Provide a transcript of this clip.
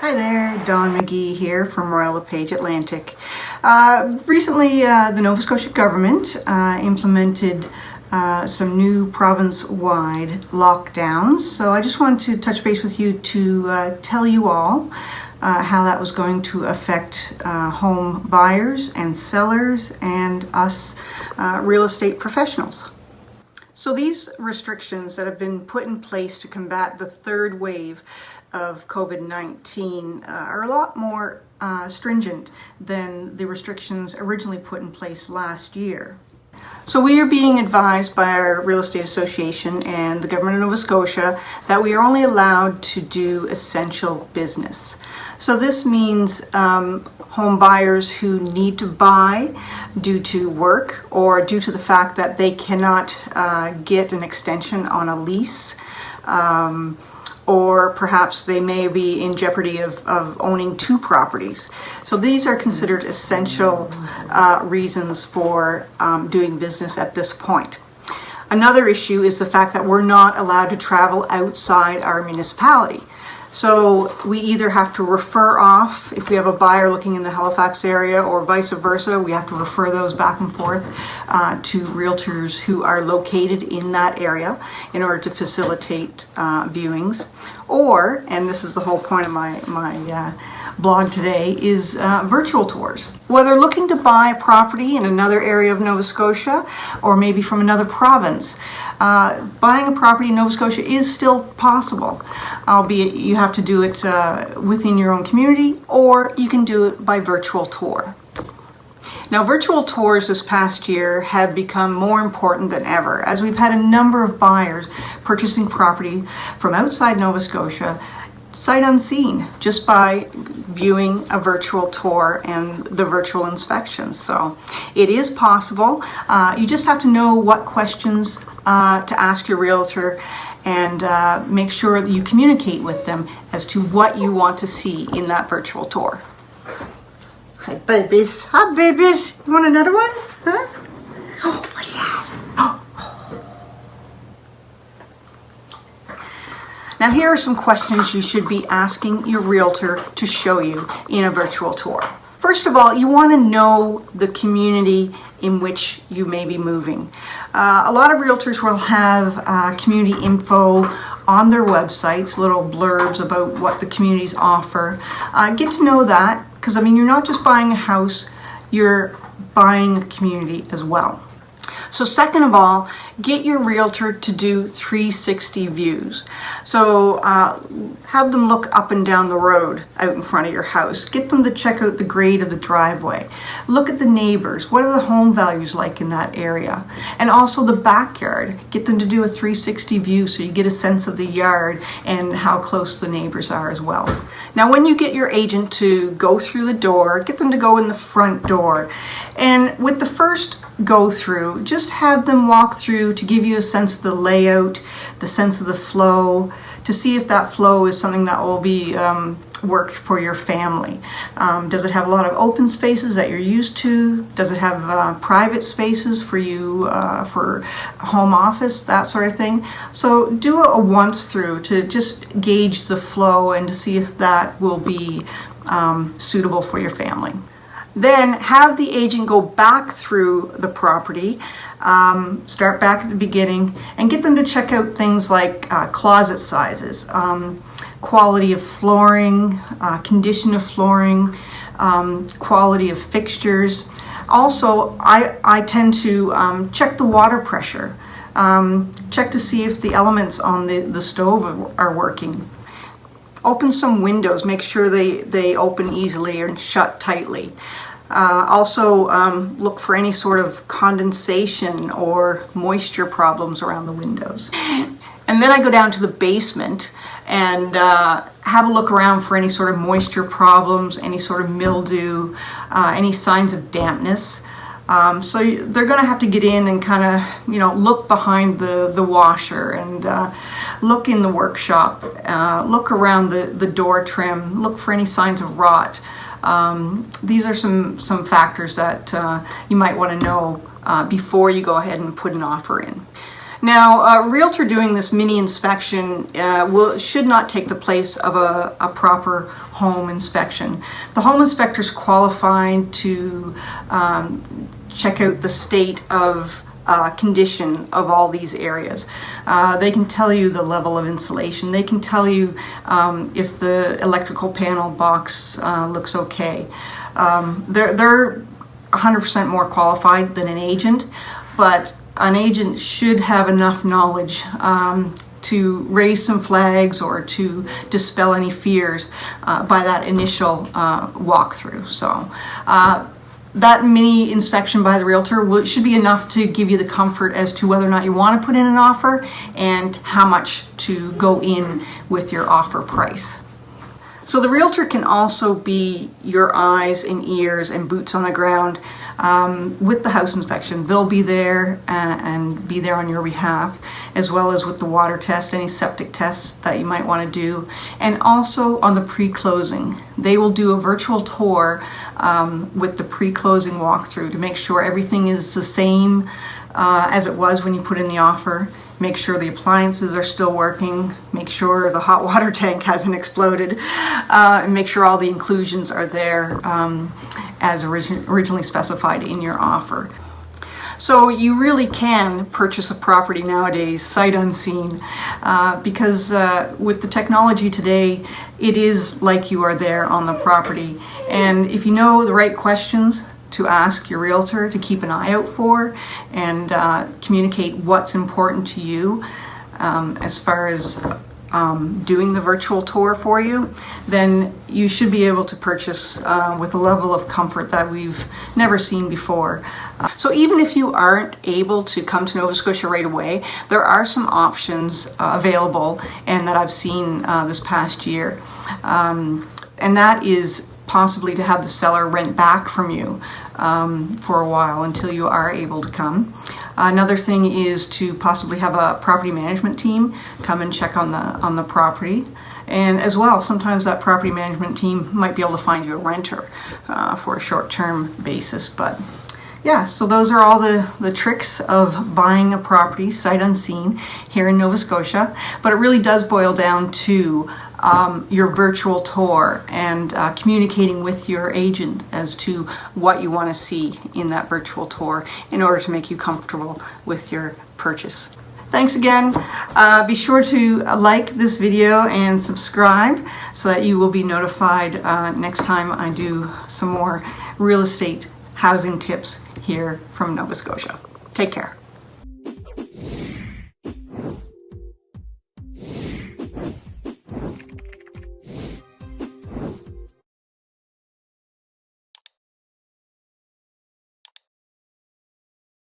Hi there, Dawn McGee here from Royal LePage Atlantic. Recently, the Nova Scotia government implemented some new province-wide lockdowns. So I just wanted to touch base with you to tell you all how that was going to affect home buyers and sellers and us real estate professionals. So these restrictions that have been put in place to combat the third wave of COVID-19 are a lot more stringent than the restrictions originally put in place last year. So we are being advised by our real estate association and the government of Nova Scotia that we are only allowed to do essential business. So this means home buyers who need to buy due to work or due to the fact that they cannot get an extension on a lease, or perhaps they may be in jeopardy of owning two properties. So these are considered essential reasons for doing business at this point. Another issue is the fact that we're not allowed to travel outside our municipality. So we either have to refer off, if we have a buyer looking in the Halifax area, or vice versa, we have to refer those back and forth to realtors who are located in that area in order to facilitate viewings. Or, and this is the whole point of my blog today, is virtual tours. Whether looking to buy a property in another area of Nova Scotia or maybe from another province, buying a property in Nova Scotia is still possible, albeit you have to do it within your own community, or you can do it by virtual tour. Now, virtual tours this past year have become more important than ever, as we've had a number of buyers purchasing property from outside Nova Scotia sight unseen, just by viewing a virtual tour and the virtual inspections. So it is possible. You just have to know what questions to ask your realtor, and make sure that you communicate with them as to what you want to see in that virtual tour. Hi babies. Hi babies. You want another one? Huh? Oh, what's that? Oh. Now here are some questions you should be asking your realtor to show you in a virtual tour. First of all, you want to know the community in which you may be moving. A lot of realtors will have community info on their websites, little blurbs about what the communities offer. Get to know that, because I mean, you're not just buying a house, you're buying a community as well. So second of all, get your realtor to do 360 views. So have them look up and down the road out in front of your house. Get them to check out the grade of the driveway. Look at the neighbors. What are the home values like in that area? And also the backyard. Get them to do a 360 view so you get a sense of the yard and how close the neighbors are as well. Now, when you get your agent to go through the door, get them to go in the front door. And with the first go through, just have them walk through to give you a sense of the layout, the sense of the flow, to see if that flow is something that will be work for your family. Does it have a lot of open spaces that you're used to? Does it have private spaces for you for home office, that sort of thing? So do a once through to just gauge the flow and to see if that will be suitable for your family. Then have the agent go back through the property, start back at the beginning, and get them to check out things like closet sizes, quality of flooring, condition of flooring, quality of fixtures. Also, I tend to check the water pressure, check to see if the elements on the stove are working. Open some windows, make sure they open easily and shut tightly. Also look for any sort of condensation or moisture problems around the windows. And then I go down to the basement and have a look around for any sort of moisture problems, any sort of mildew, any signs of dampness. So they're going to have to get in and kind of, look behind the washer and look in the workshop, look around the door trim, look for any signs of rot. These are some factors that you might want to know before you go ahead and put an offer in. Now, a realtor doing this mini inspection should not take the place of a proper home inspection. The home inspector is qualified to check out the state of condition of all these areas. They can tell you the level of insulation. They can tell you if the electrical panel box looks okay. They're 100% more qualified than an agent, but an agent should have enough knowledge to raise some flags or to dispel any fears by that initial walkthrough. So that mini inspection by the realtor should be enough to give you the comfort as to whether or not you want to put in an offer and how much to go in with your offer price. So the realtor can also be your eyes and ears and boots on the ground with the house inspection. They'll be there and be there on your behalf, as well as with the water test, any septic tests that you might want to do, and also on the pre-closing. They will do a virtual tour with the pre-closing walkthrough to make sure everything is the same as it was when you put in the offer. Make sure the appliances are still working, make sure the hot water tank hasn't exploded, and make sure all the inclusions are there as originally specified in your offer. So you really can purchase a property nowadays sight unseen because with the technology today, it is like you are there on the property. And if you know the right questions to ask your realtor to keep an eye out for and communicate what's important to you as far as doing the virtual tour for you, then you should be able to purchase with a level of comfort that we've never seen before. So even if you aren't able to come to Nova Scotia right away, there are some options available and that I've seen this past year. And that is possibly to have the seller rent back from you for a while until you are able to come. Another thing is to possibly have a property management team come and check on the property. And as well, sometimes that property management team might be able to find you a renter for a short-term basis. But yeah, so those are all the tricks of buying a property sight unseen here in Nova Scotia. But it really does boil down to your virtual tour and communicating with your agent as to what you want to see in that virtual tour in order to make you comfortable with your purchase. Thanks again. Be sure to like this video and subscribe so that you will be notified next time I do some more real estate housing tips here from Nova Scotia. Take care.